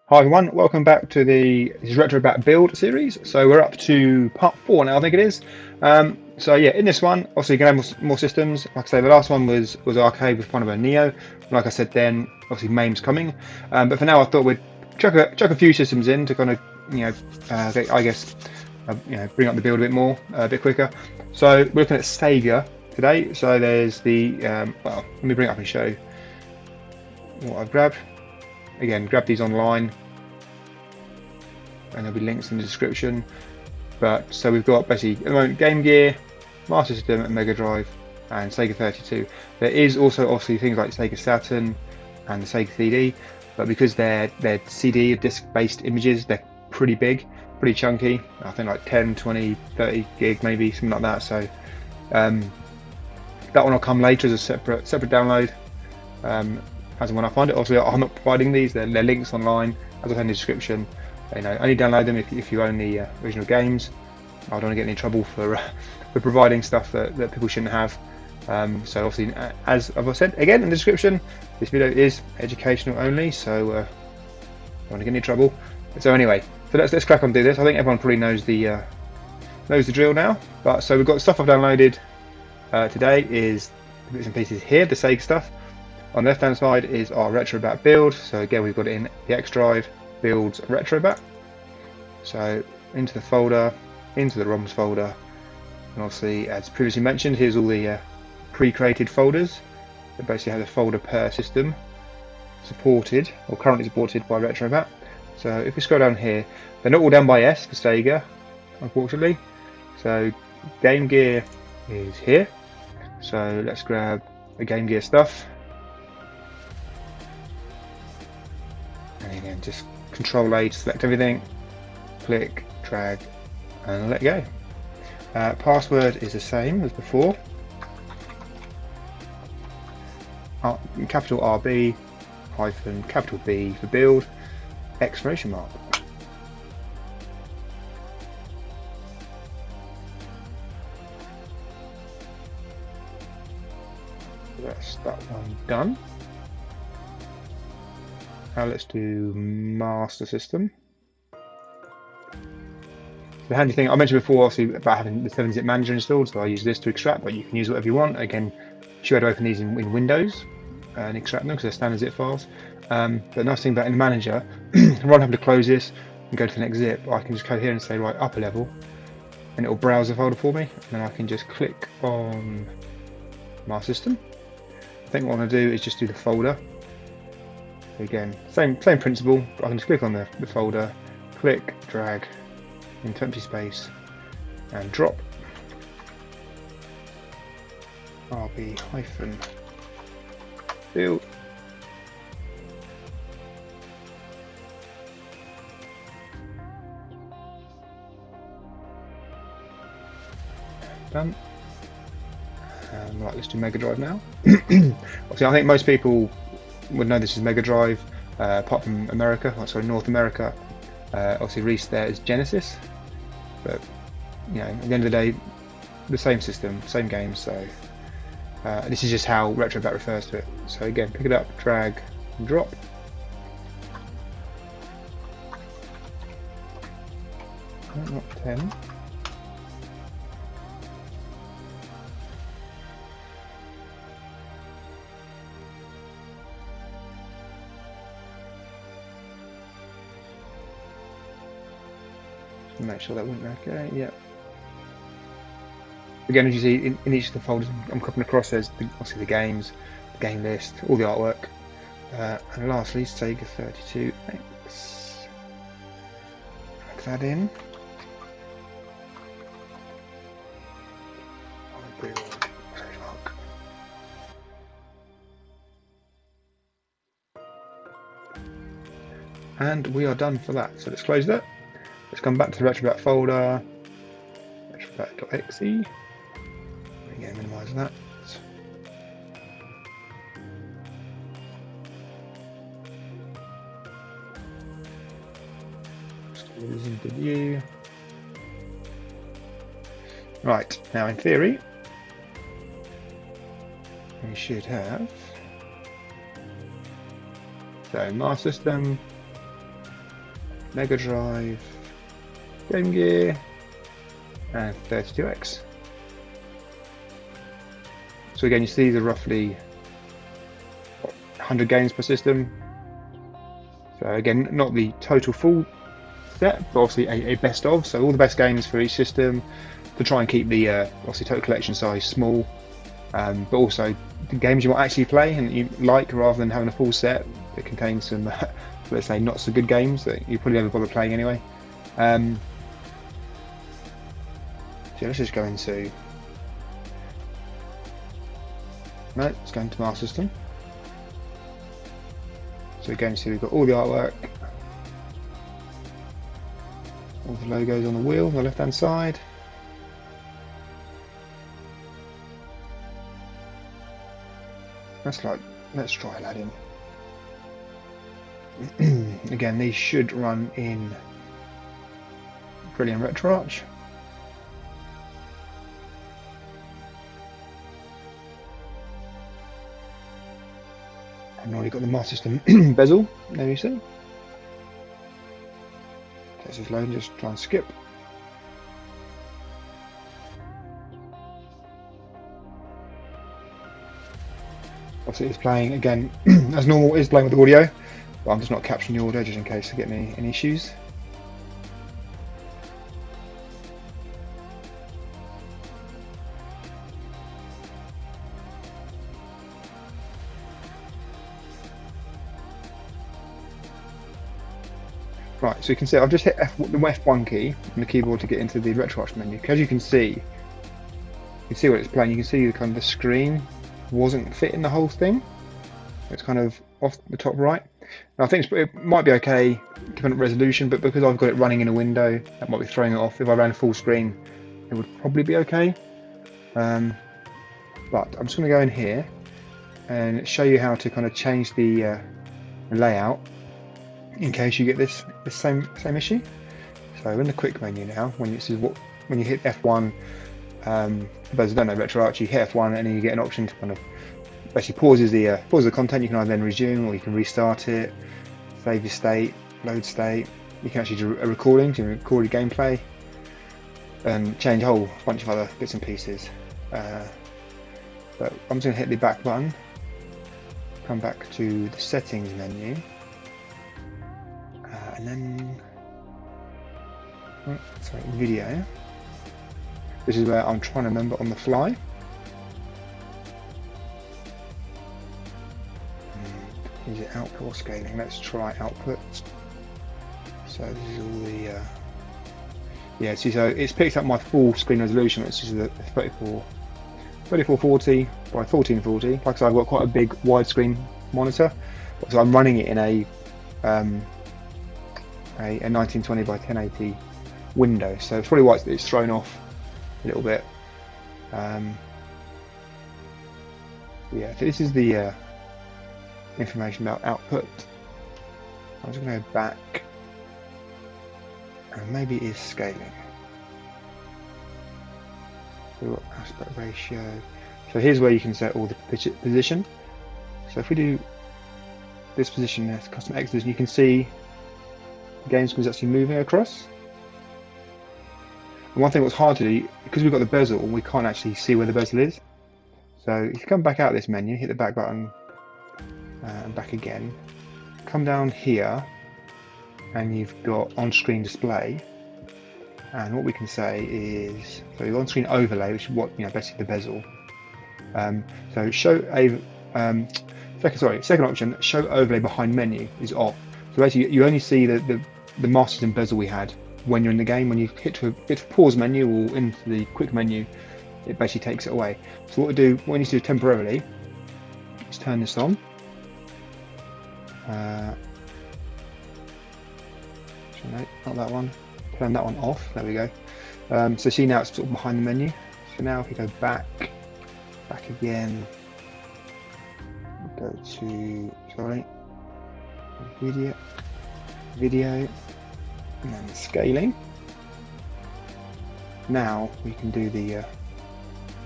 Hi everyone, welcome back to this RetroBat build series. So we're up to part 4 now, I think it is. So yeah, in this one, obviously you're going to have more systems. Like I say, the last one was arcade with Final Neo. Like I said then, obviously MAME's coming. But for now I thought we'd chuck a few systems in to kind of, I guess, bring up the build a bit more, a bit quicker. So we're looking at Sega today. So there's the, well, let me bring it up and show what I've grabbed. Again, grab these online and there'll be links in the description. But so we've got basically at the moment GameGear, MasterSystem, and MegaDrive, and Sega 32. There is also obviously things like Sega Saturn and the Sega CD, but because they're CD disc-based images, they're pretty big, pretty chunky. I think like 10, 20, 30 gig maybe, something like that. So that one will come later as a separate download. As and when I find it. Obviously, I'm not providing these; they're links online, as I said in the description. Only download them if you own the original games. I don't want to get any trouble for providing stuff that people shouldn't have. So obviously, as I've said again in the description, this video is educational only, so I don't want to get any trouble. So anyway, so let's crack on and do this. I think everyone probably knows the drill now. But so we've got stuff I've downloaded today is the bits and pieces here, the Sega stuff. On the left hand side is our RetroBat build. So again, we've got it in the X drive builds RetroBat. So into the folder, into the ROMs folder, and obviously, as previously mentioned, here's all the pre-created folders. It basically has a folder per system supported or currently supported by RetroBat. So if we scroll down here, they're not all down by S for Sega, unfortunately. So GameGear is here. So let's grab the GameGear stuff. And again, just Control A to select everything, click, drag, and let go. Password is the same as before. Capital RB, hyphen, capital B for build, exclamation mark. That's that one done. Now let's do MasterSystem. The handy thing I mentioned before, obviously, about having the 7-zip manager installed, so I use this to extract, but you can use whatever you want. Again, you should open these in Windows and extract them because they're standard zip files. But the nice thing about in the manager, rather than having to close this and go to the next zip, I can just go here and say, right, upper level, and it will browse the folder for me. And then I can just click on MasterSystem. I think what I want to do is just do the folder. Again, same principle. I can just click on the folder, click, drag into empty space, and drop. RB hyphen build. Done. Right, let's do MegaDrive now. Obviously, I think most people would know this is MegaDrive, apart from America, North America. Obviously, Reese there is Genesis, but at the end of the day, the same system, same games. So this is just how RetroBat refers to it. So again, pick it up, drag, and drop. Not 10. Make sure that went okay. Yeah. Again, as you see in each of the folders I'm clicking across, there's obviously the games, the game list, all the artwork, and lastly Sega 32X. Plug that in. And we are done for that. So let's close that. Let's come back to the RetroBat folder, retrobat.exe. Again, minimize that. Just into view. Right, now in theory, we should have So MasterSystem, MegaDrive, GameGear, and 32X. So again, you see these are roughly 100 games per system. So again, not the total full set, but obviously a best of. So all the best games for each system to try and keep the obviously total collection size small, but also the games you want to actually play and you like, rather than having a full set that contains some, let's say, not so good games that you probably never bother playing anyway. So let's just go into. No, let's go into MasterSystem. So again, see we've got all the artwork, all the logos on the wheel on the left hand side. Let's try Aladdin. Again, these should run in brilliant retroarch. I've already got the MasterSystem bezel, there you see. This is loading, just try and skip. Obviously it's playing again as normal, it's playing with the audio, but I'm just not capturing the audio just in case I get any issues. Right, so you can see I've just hit the F1 key on the keyboard to get into the RetroArch menu. As you can see what it's playing. You can see the kind of the screen wasn't fitting the whole thing. It's kind of off the top right. Now I think it might be okay depending on resolution, but because I've got it running in a window, that might be throwing it off. If I ran full screen, it would probably be okay. But I'm just going to go in here and show you how to kind of change the layout in case you get this same issue. So in the quick menu now, when you hit F1, for those who don't know RetroArch, you hit F1 and then you get an option to kind of basically pause the content. You can either then resume or you can restart it, save your state, load state. You can actually do a recording to record your gameplay and change a whole bunch of other bits and pieces. But I'm just going to hit the back button, come back to the settings menu. And then, video. This is where I'm trying to remember on the fly. Is it output or scaling? Let's try output. So this is all the, yeah, see, so it's picked up my full screen resolution, which is the 3440 by 1440. Like I said, I've got quite a big widescreen monitor, so I'm running it in a 1920 by 1080 window, so it's probably why it's thrown off a little bit. Yeah, so this is the information about output. I'm just going to go back, and maybe it is scaling. So aspect ratio. So here's where you can set all the position. So if we do this position as custom X position, you can see the game screen is actually moving across. And one thing that's hard to do, because we've got the bezel, we can't actually see where the bezel is. So if you come back out of this menu, hit the back button and back again, come down here and you've got on-screen display, and what we can say is, so the on-screen overlay, which is what, basically the bezel. So show a second option, show overlay behind menu is off. So basically you only see the MasterSystem bezel we had when you're in the game. When you hit to pause menu or into the quick menu, it basically takes it away. So what we need to do temporarily is turn this on. No, not that one. Turn that one off. There we go. So see, now it's sort of behind the menu. So now if we go back again, go to video, and then scaling. Now we can do the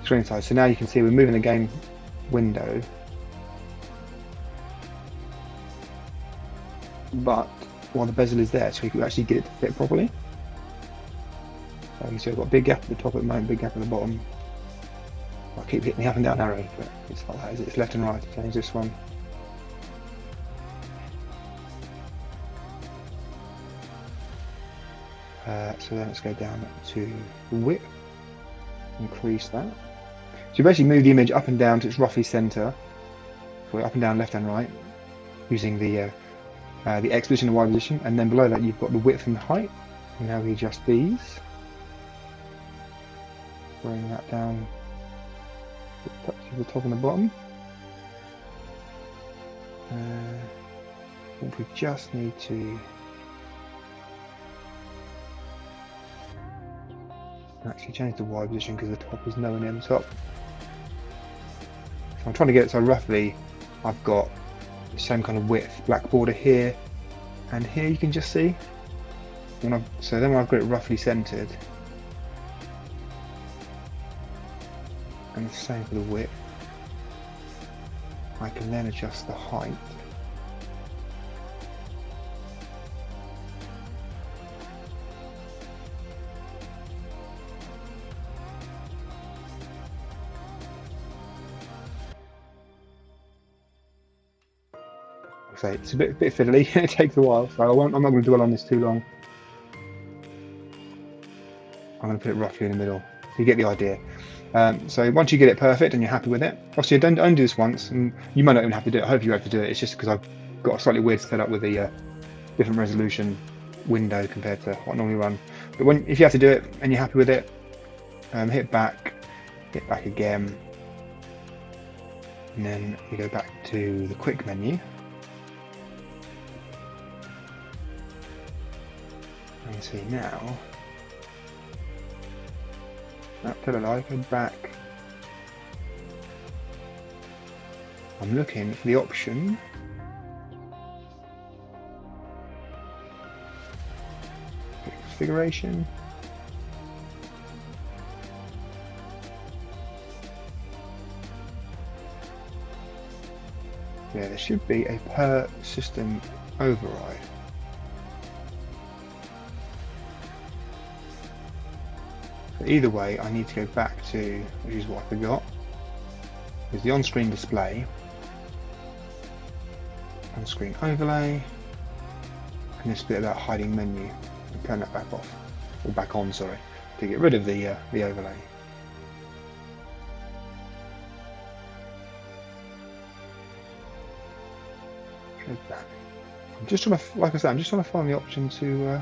screen size. So now you can see we're moving the game window, but while the bezel is there, so you can actually get it to fit properly. So you can see I've got a big gap at the top at the moment, big gap at the bottom. I keep hitting the up and down arrow, but it's like that, it's left and right to change this one. So then let's go down to the width, increase that. So you basically move the image up and down to its roughly centre, so up and down, left and right, using the X position and Y position, and then below that you've got the width and the height. And now we adjust these, bring that down to the top and the bottom. I think we just need to actually change the Y position because the top is nowhere near the top. So I'm trying to get it so roughly I've got the same kind of width, black border here and here, you can just see. So then when I've got it roughly centered, and the same for the width, I can then adjust the height. So it's a bit fiddly, it takes a while, so I'm not going to dwell on this too long. I'm going to put it roughly in the middle, so you get the idea. So once you get it perfect and you're happy with it, obviously I don't undo this once, and you might not even have to do it. I hope you have to do it. It's just because I've got a slightly weird setup with the different resolution window compared to what I normally run. But if you have to do it and you're happy with it, hit back again, and then you go back to the quick menu. And see now, tell a lie, go back. I'm looking for the option configuration. Yeah, there should be a per system override. But either way, I need to go back to, which is what I forgot, is the on-screen display, on-screen overlay, and this bit about hiding menu, and turn that back off, or back on, sorry, to get rid of the overlay. Go back. I'm just trying to, like I said, I'm just trying to find the option to.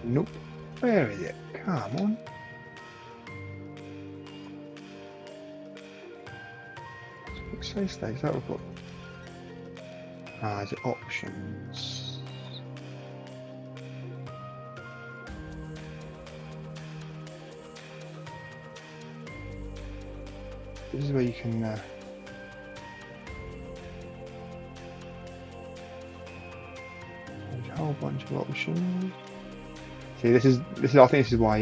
Nope. Where is it? Come on. Save states, that we've got. Is it options? This is where you can there's a whole bunch of options. See, this is I think this is why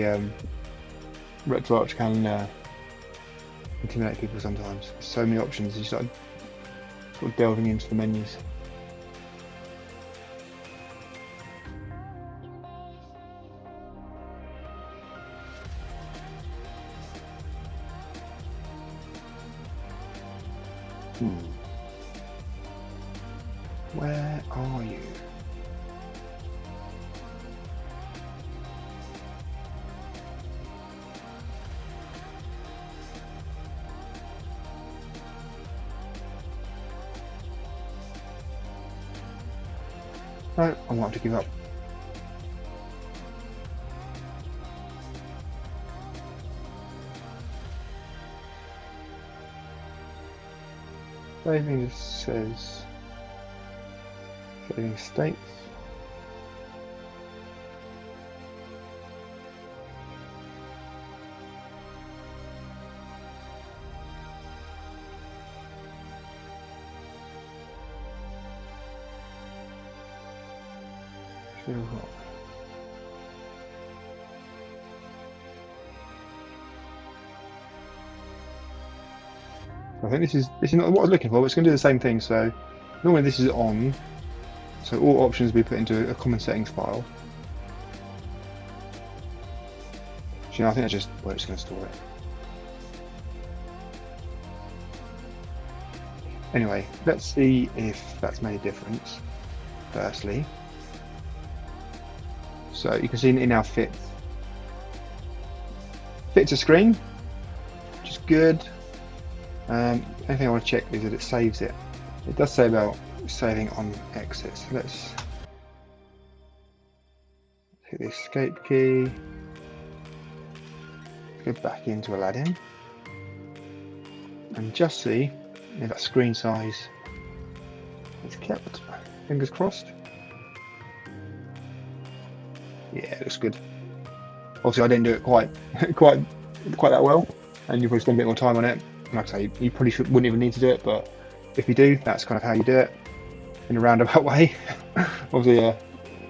RetroArch can intimidate people sometimes. There's so many options, you start sort of delving into the menus. Where are you? No, I'm going to have to give up. Saving just says saving states. Still hot. I think this is not what I was looking for, but it's going to do the same thing. So normally this is on, so all options will be put into a common settings file. So, I think that's just where it's going to store it. Anyway, let's see if that's made a difference. Firstly, so you can see it now fits a screen, which is good. Only thing I want to check is that it saves it. It does say about saving on exit. So let's hit the escape key. Go back into Aladdin and just see if that screen size is kept. Fingers crossed. Yeah, it looks good. Obviously, I didn't do it quite that well, and you probably spend a bit more time on it. Like I say, you probably wouldn't even need to do it, but if you do, that's kind of how you do it in a roundabout way. Obviously,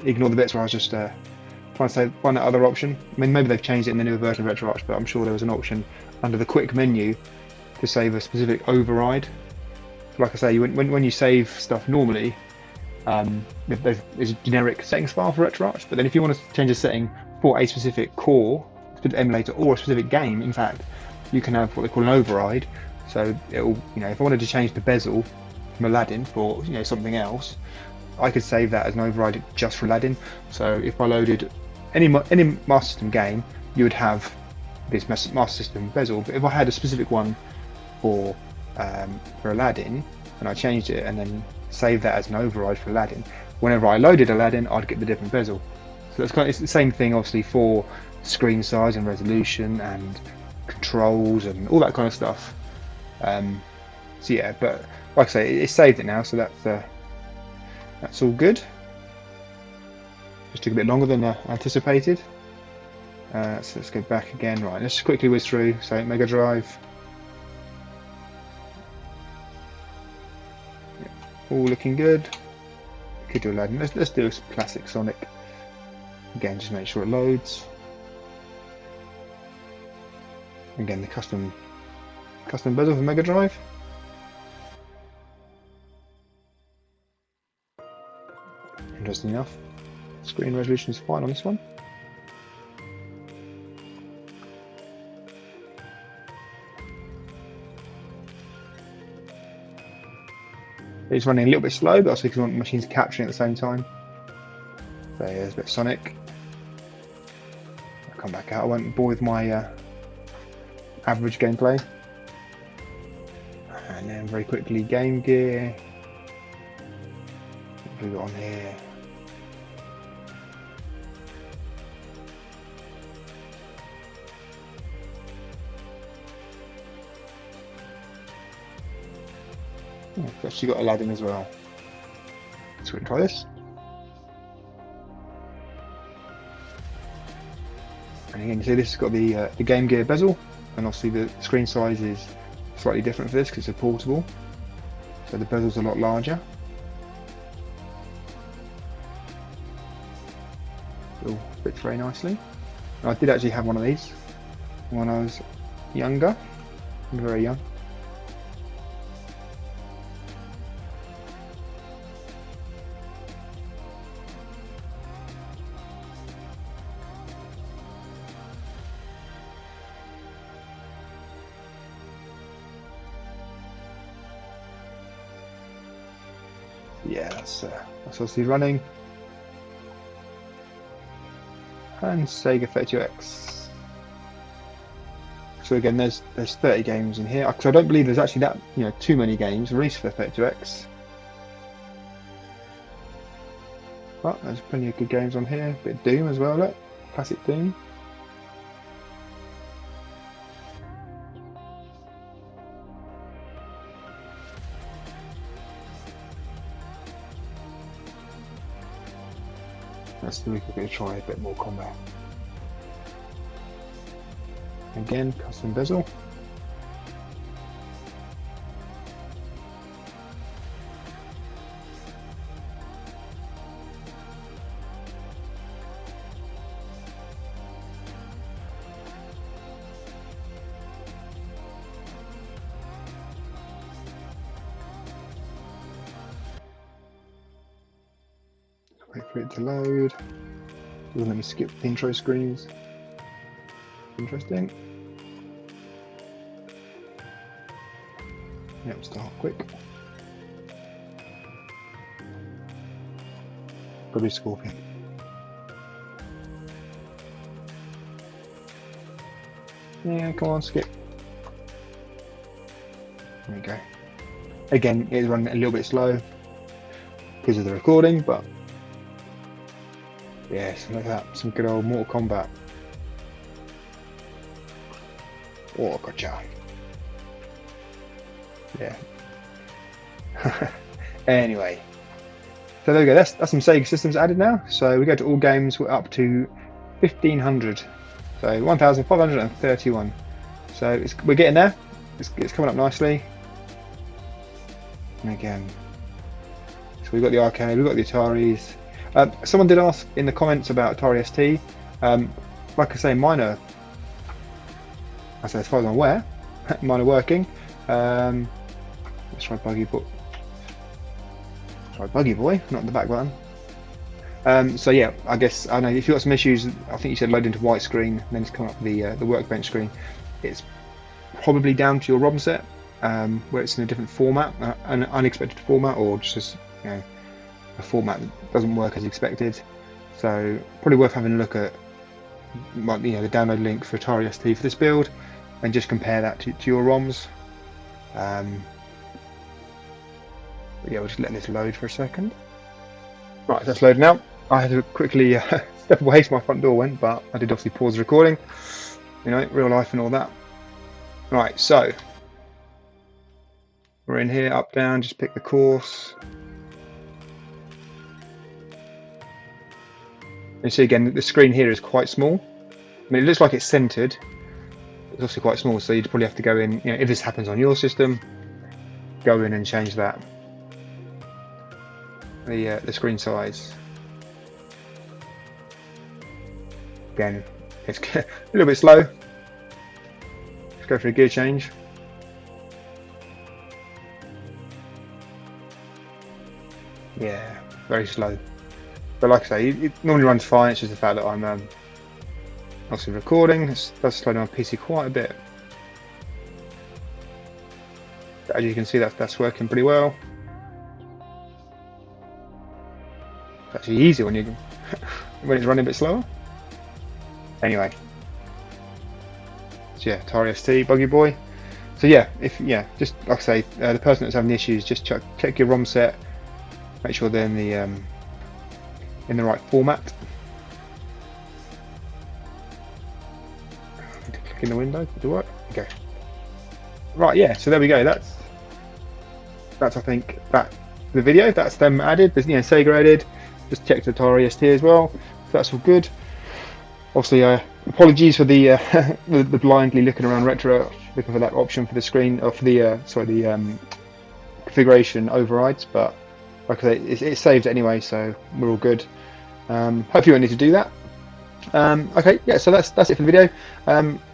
ignore the bits where I was just trying to find that other option. I mean, maybe they've changed it in the newer version of RetroArch, but I'm sure there was an option under the quick menu to save a specific override. Like I say, when you save stuff normally, there's a generic settings file for RetroArch, but then if you want to change a setting for a specific core, emulator, or a specific game, in fact, you can have what they call an override. So it'll, if I wanted to change the bezel from Aladdin for something else, I could save that as an override just for Aladdin. So if I loaded any MasterSystem game, you would have this MasterSystem bezel. But if I had a specific one for Aladdin, and I changed it and then saved that as an override for Aladdin, whenever I loaded Aladdin, I'd get the different bezel. So it's the same thing, obviously, for screen size and resolution and controls and all that kind of stuff. So yeah, but like I say, it saved it now, so that's all good. Just took a bit longer than anticipated. So let's go back again. Right, let's just quickly whiz through. So MegaDrive. Yeah, all looking good. Could do Aladdin. Let's do a classic Sonic. Again, just make sure it loads. Again, the custom bezel for MegaDrive. Interesting enough, screen resolution is fine on this one. It's running a little bit slow, but also because the machine's capturing at the same time. So yeah, there's a bit of Sonic. I'll come back out. I won't bore with my average gameplay. And then very quickly, GameGear. What have we got on here? Oh, I've actually got Aladdin as well. So we can try this. And again, you see this has got the GameGear bezel, and obviously the screen size is slightly different for this because it's a portable. So the bezel's a lot larger. Still fits very nicely. And I did actually have one of these when I was younger, very young. Yeah, that's obviously running. And Sega 32X. So again, there's 30 games in here. Because I don't believe there's actually that too many games released for the 32X. But there's plenty of good games on here. A bit of Doom as well, look. Classic Doom. Let's see if we can try a bit more combat. Again, custom bezel. for it to load. Doesn't let me skip the intro screens. Interesting. Yep, start quick. Probably Scorpion. Yeah, come on, skip. There we go. Again, it's running a little bit slow because of the recording, but yes, look at that, some good old Mortal Kombat. Oh, gotcha. Yeah. Anyway, so there we go. That's some Sega systems added now. So we go to all games. We're up to 1500. So 1531. So we're getting there. It's coming up nicely. And again, so we've got the arcade, we've got the Ataris. Someone did ask in the comments about Atari ST. Like I say, mine are, as far as I'm aware, mine are working. Let's try Buggy Boy. Try Buggy Boy, not the back button. So yeah, I guess I know if you've got some issues. I think you said load into white screen, and then it's come up the workbench screen. It's probably down to your ROM set, where it's in a different format, an unexpected format, or just a format that doesn't work as expected. So probably worth having a look at, the download link for Atari ST for this build, and just compare that to your ROMs. But yeah, we're just letting this load for a second. Right, that's loading now. I had to quickly step away so my front door went, but I did obviously pause the recording. Real life and all that. Right, so we're in here, up, down, just pick the course. And see again, the screen here is quite small. I mean, it looks like it's centered. It's also quite small, so you'd probably have to go in, if this happens on your system, go in and change that. The screen size. Again, it's a little bit slow. Let's go for a gear change. Yeah, very slow. But like I say, it normally runs fine. It's just the fact that I'm obviously recording. It does slow down my PC quite a bit. But as you can see, that's working pretty well. It's actually easier when when it's running a bit slower. Anyway, so yeah, Atari ST, Buggy Boy. So yeah, just like I say, the person that's having the issues, just check your ROM set, make sure they're in the right format. Click in the window to work. Okay. Right, yeah. So there we go. That's I think the video. That's them added. There's Sega added. Just checked Atari ST as well. So that's all good. Obviously, apologies for the the blindly looking around retro, looking for that option for the screen, or for the configuration overrides. But like I say, it's saved anyway, so we're all good. Hope you won't need to do that. Okay, yeah. So that's it for the video.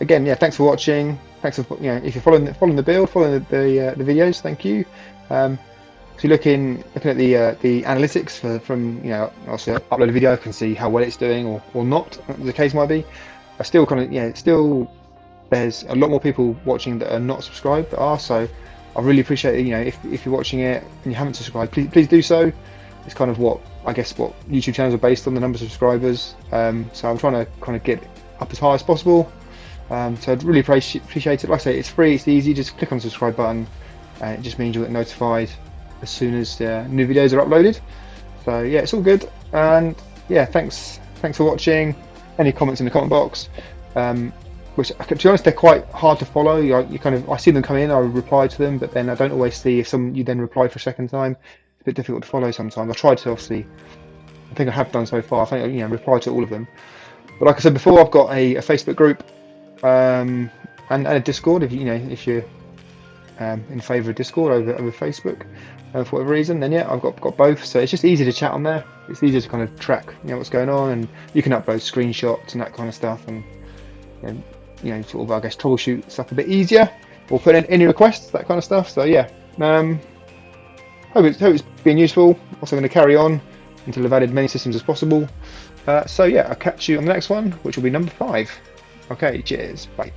Again, yeah. Thanks for watching. Thanks for if you're following the build, following the videos. Thank you. So looking at the analytics from obviously upload a video, I can see how well it's doing or not, the case might be. I still still there's a lot more people watching that are not subscribed that are, so I really appreciate it. If you're watching it and you haven't subscribed, please do so. It's kind of what YouTube channels are based on, the number of subscribers. So I'm trying to kind of get up as high as possible. So I'd really appreciate it. Like I say, it's free, it's easy. Just click on the subscribe button, and it just means you'll get notified as soon as new videos are uploaded. So yeah, it's all good. And yeah, thanks for watching. Any comments in the comment box? Which, to be honest, they're quite hard to follow. I see them come in, I reply to them, but then I don't always see if you then reply for a second time. It's a bit difficult to follow sometimes. I tried to, obviously, I think I have done so far. I think reply to all of them. But like I said before, I've got a Facebook group and a Discord. If you're in favour of Discord over Facebook for whatever reason, then yeah, I've got both. So it's just easy to chat on there. It's easier to kind of track what's going on, and you can upload screenshots and that kind of stuff, and sort of, I guess, troubleshoot stuff a bit easier, or put in any requests, that kind of stuff. So yeah, hope it's been useful. Also going to carry on until I've added many systems as possible. So yeah, I'll catch you on the next one, which will be number 5. Okay, cheers, bye.